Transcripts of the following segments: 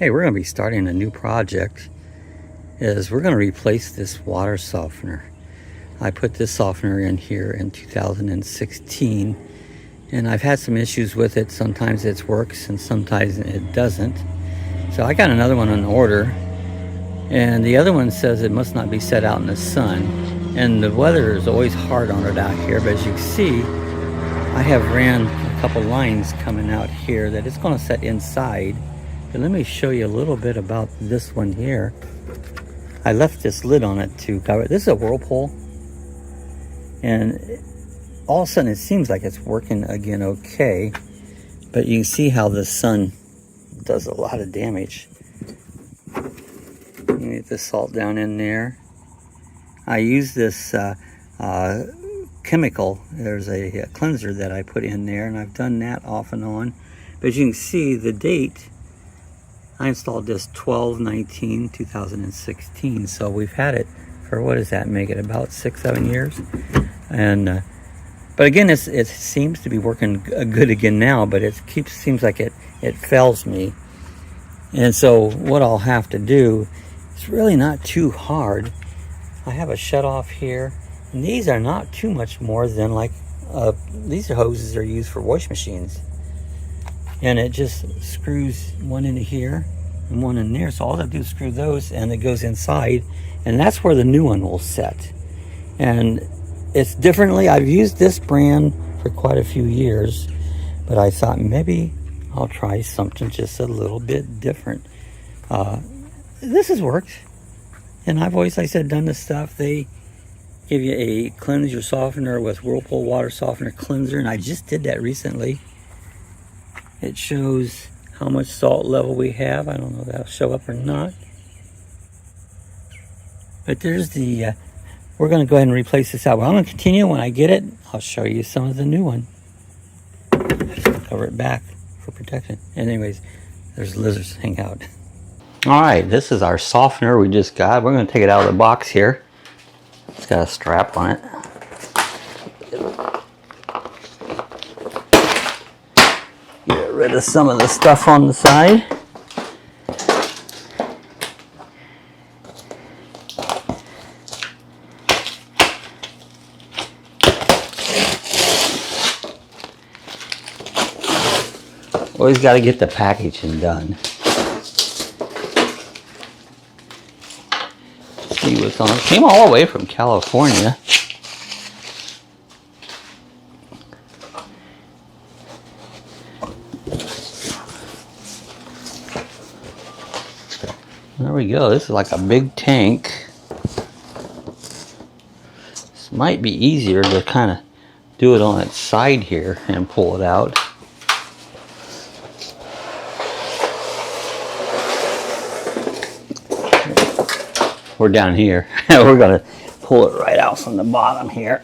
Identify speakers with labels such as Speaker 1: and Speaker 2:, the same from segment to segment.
Speaker 1: Hey, we're going to be starting a new project. We're going to replace this water softener. I put this softener in here in 2016, and I've had some issues with it. Sometimes it works and sometimes it doesn't. So I got another one on order, and the other one says it must not be set out in the sun. And the weather is always hard on it out here, but as you can see, I have ran a couple lines coming out here that it's going to set inside. But let me show you a little bit about this one here. I left this lid on it to cover it. This is a Whirlpool, and all of a sudden it seems like it's working again okay, but you can see how the sun does a lot of damage. You get the salt down in there. I use this chemical. There's a cleanser that I put in there, and I've done that off and on. But you can see the date. I installed this 12/19/2016, so we've had it for, what does that make it, about 6-7 years? And but again, it seems to be working good again now, but it seems like it fails me. And so what I'll have to do, it's really not too hard. I have a shut off here, and these are not too much more than like these hoses are used for wash machines. And it just screws one into here and one in there. So all I have to do is screw those, and it goes inside, and that's where the new one will set. And it's differently. I've used this brand for quite a few years, but I thought maybe I'll try something just a little bit different. This has worked, and I've always, like I said, done this stuff. They give you a cleanse your softener with Whirlpool water softener cleanser, and I just did that recently. It shows how much salt level we have. I don't know if that'll show up or not. But there's the, we're going to go ahead and replace this out. Well, I'm going to continue. When I get it, I'll show you some of the new one. Cover it back for protection. And anyways, there's lizards hang out. All right, this is our softener we just got. We're going to take it out of the box here. It's got a strap on it. Get rid of some of the stuff on the side. Always got to get the packaging done. See what's on it. Came all the way from California. There we go. This is like a big tank. This might be easier to kind of do it on its side here and pull it out. We're down here. We're going to pull it right out from the bottom here.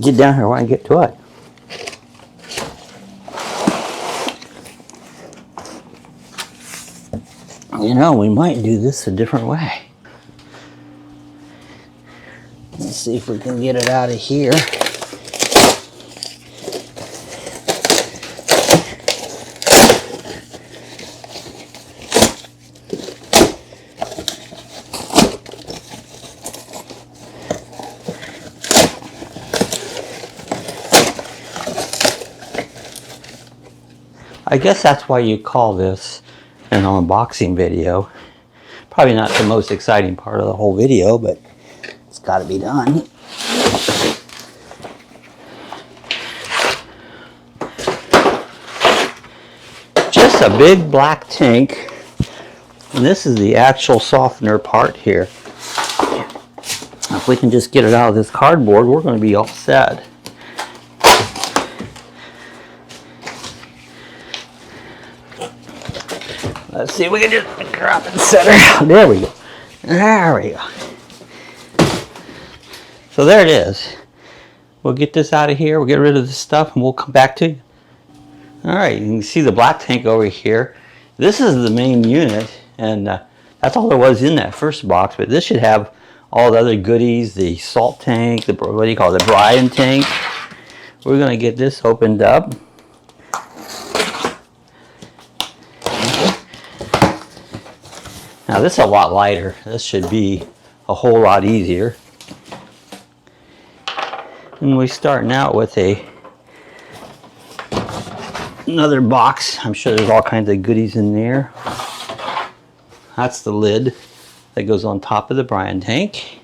Speaker 1: Get down here while I get to it. You know, we might do this a different way. Let's see if we can get it out of here. I guess that's why you call this an unboxing video. Probably not the most exciting part of the whole video, but it's got to be done. Just a big black tank, and this is the actual softener part here. If we can just get it out of this cardboard, we're going to be all set. Let's see if we can just drop and set her out. There we go. There we go. So there it is. We'll get this out of here. We'll get rid of this stuff and we'll come back to you. All right, you can see the black tank over here. This is the main unit, and that's That's all there was in that first box, but this should have all the other goodies, the salt tank, the, what do you call it, the brine tank. We're going to get this opened up. Now this is a lot lighter. This should be a whole lot easier. And we're starting out with another box. I'm sure there's all kinds of goodies in there. That's the lid that goes on top of the brine tank.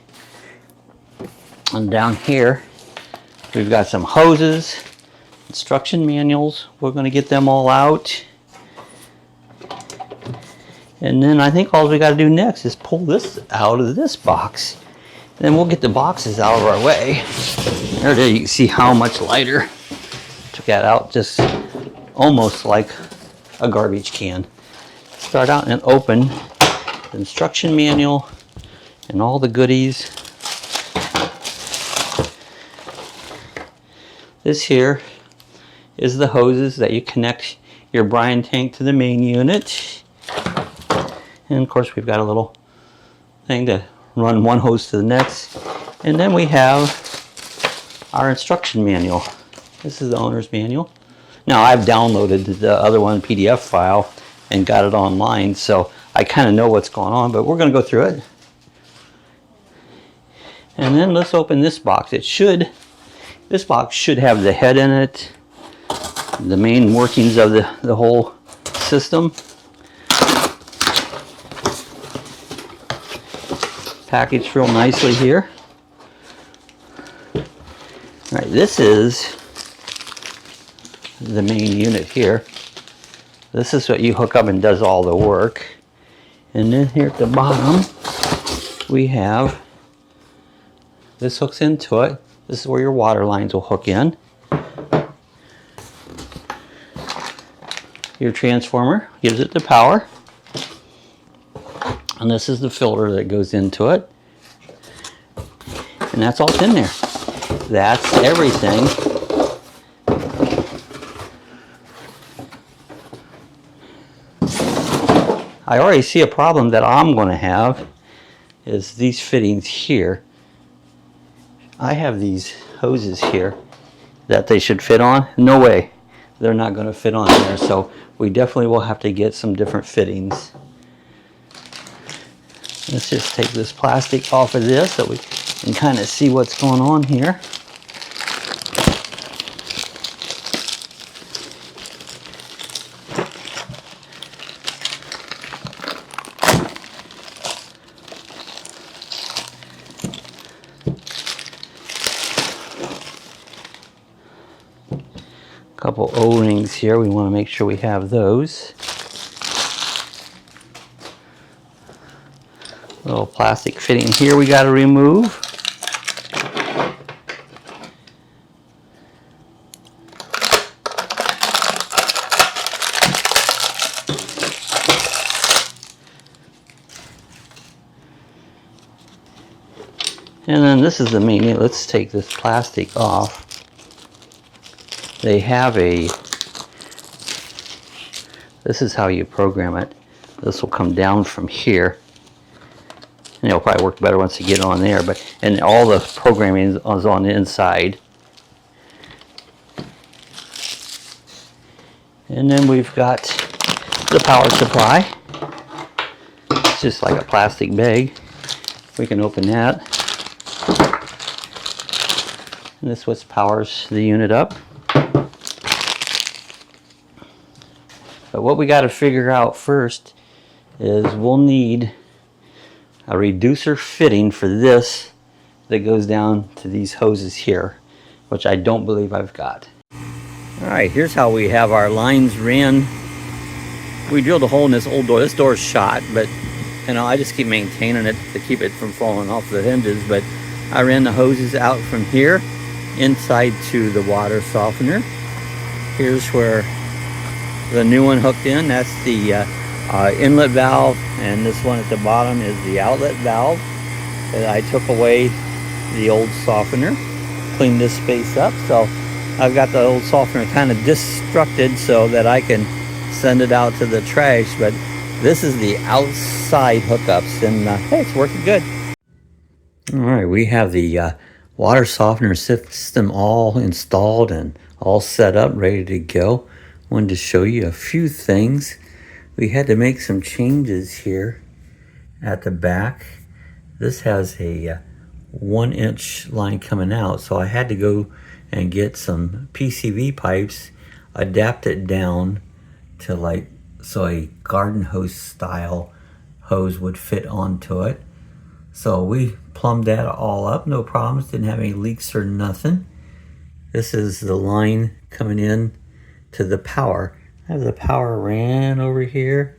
Speaker 1: And down here, we've got some hoses, instruction manuals. We're going to get them all out. And then I think all we got to do next is pull this out of this box. Then we'll get the boxes out of our way. There it is. You can see how much lighter. Took that out just almost like a garbage can. Start out and open the instruction manual and all the goodies. This here is the hoses that you connect your brine tank to the main unit. And of course we've got a little thing to run one hose to the next. And then we have our instruction manual. This is the owner's manual. Now I've downloaded the other one PDF file and got it online, so I kind of know what's going on, but we're going to go through it. And then let's open this box. This box should have the head in it, the main workings of the whole system. Packaged real nicely here. All right, this is the main unit here. This is what you hook up and does all the work. And then here at the bottom, we have, this hooks into it. This is where your water lines will hook in. Your transformer gives it the power. And this is the filter that goes into it. And that's all that's in there. That's everything. I already see a problem that I'm going to have is these fittings here. I have these hoses here that they should fit on. No way. They're not going to fit on there. So we definitely will have to get some different fittings. Let's just take this plastic off of this so we can kind of see what's going on here. Couple O-rings here. We want to make sure we have those. Little plastic fitting here we got to remove. And then this is the main unit. Let's take this plastic off. They have this is how you program it. This will come down from here. And it'll probably work better once you get on there, and all the programming is on the inside. And then we've got the power supply. It's just like a plastic bag. We can open that. And this is what powers the unit up. But what we got to figure out first is we'll need a reducer fitting for this that goes down to these hoses here, which I don't believe I've got. Alright, here's how we have our lines ran. We drilled a hole in this old door. This door's shot, but you know, I just keep maintaining it to keep it from falling off the hinges. But I ran the hoses out from here inside to the water softener. Here's where the new one hooked in. That's the inlet valve, and this one at the bottom is the outlet valve. And I took away the old softener, cleaned this space up, so I've got the old softener kind of destructed so that I can send it out to the trash. But This is the outside hookups, and hey, it's working good. All right, we have the water softener system all installed and all set up, ready to go. Wanted to show you a few things. We had to make some changes here at the back. This has a 1-inch line coming out, so I had to go and get some PCV pipes, adapt it down to like, so a garden hose style hose would fit onto it. So we plumbed that all up, no problems, didn't have any leaks or nothing. This is the line coming in to the power. I have the power ran over here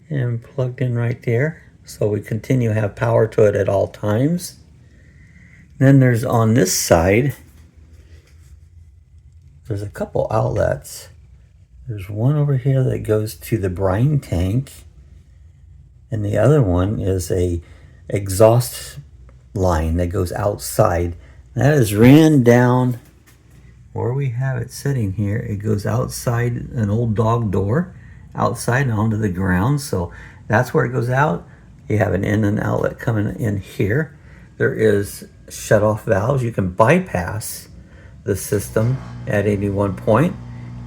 Speaker 1: and plugged in right there. So we continue to have power to it at all times. Then there's on this side, there's a couple outlets. There's one over here that goes to the brine tank, and the other one is a exhaust line that goes outside. That is ran down where we have it sitting here. It goes outside an old dog door, outside and onto the ground. So that's where it goes out. You have an in and outlet coming in here. There is shut-off valves. You can bypass the system at any one point.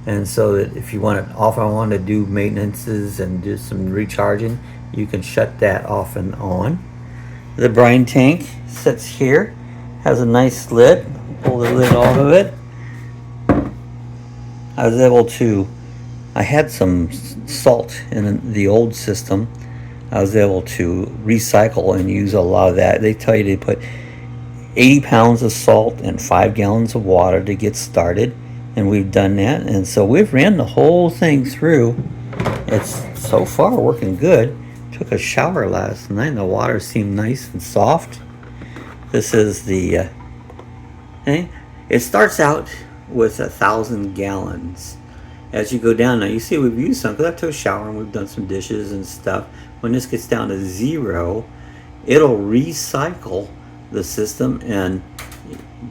Speaker 1: And so that if you want to want to do maintenances and do some recharging, you can shut that off and on. The brine tank sits here, has a nice lid. Pull the lid off of it. I was able to, I had some salt in the old system. I was able to recycle and use a lot of that. They tell you to put 80 pounds of salt and 5 gallons of water to get started. And we've done that. And so we've ran the whole thing through. It's so far working good. Took a shower last night and the water seemed nice and soft. This is the thing. It starts out with 1,000 gallons. As you go down, now you see we've used some, because I took a shower and we've done some dishes and stuff. When this gets down to 0, it'll recycle the system and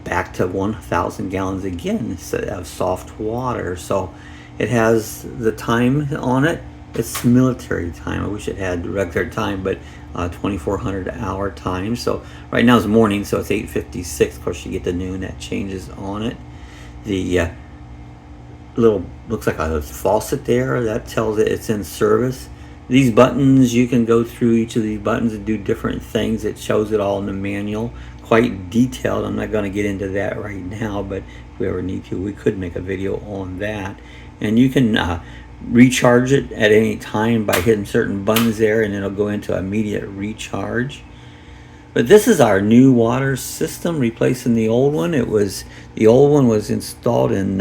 Speaker 1: back to 1,000 gallons again of soft water. So it has the time on it. It's military time. I wish it had regular time, but 2,400 hour time. So right now it's morning, so it's 8:56. Of course, you get the noon, that changes on it. The little, looks like a faucet there, that tells it it's in service. These buttons, you can go through each of these buttons and do different things. It shows it all in the manual, quite detailed. I'm not going to get into that right now, but if we ever need to, we could make a video on that. And you can recharge it at any time by hitting certain buttons there, and it'll go into immediate recharge. But this is our new water system, replacing the old one. The old one was installed in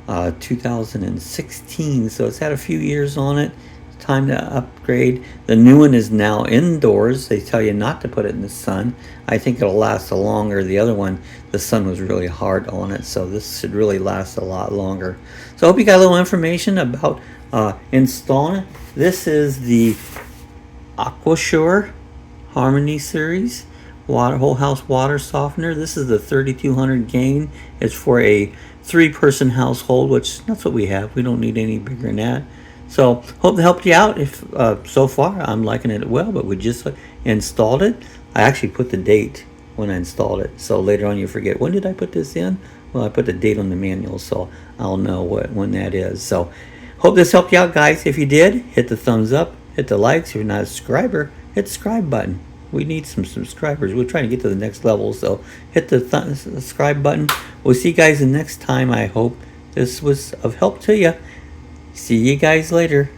Speaker 1: 2016, so it's had a few years on it. It's time to upgrade. The new one is now indoors. They tell you not to put it in the sun. I think it'll last longer. The other one, the sun was really hard on it, so this should really last a lot longer. So I hope you got a little information about installing it. This is the Aquasure Harmony series whole house water softener. This is the 3200 gain. It's for a 3-person household, which that's what we have. We don't need any bigger than that. So hope to help you out. If so far I'm liking it well, but we just installed it. I actually put the date when I installed it, so later on you forget, when did I put this in? Well, I put the date on the manual, so I'll know when that is. So hope this helped you out, guys. If you did, hit the thumbs up, hit the likes. If you're not a subscriber, hit the subscribe button. We need some subscribers. We're trying to get to the next level, so hit the subscribe button. We'll see you guys the next time. I hope this was of help to you. See you guys later.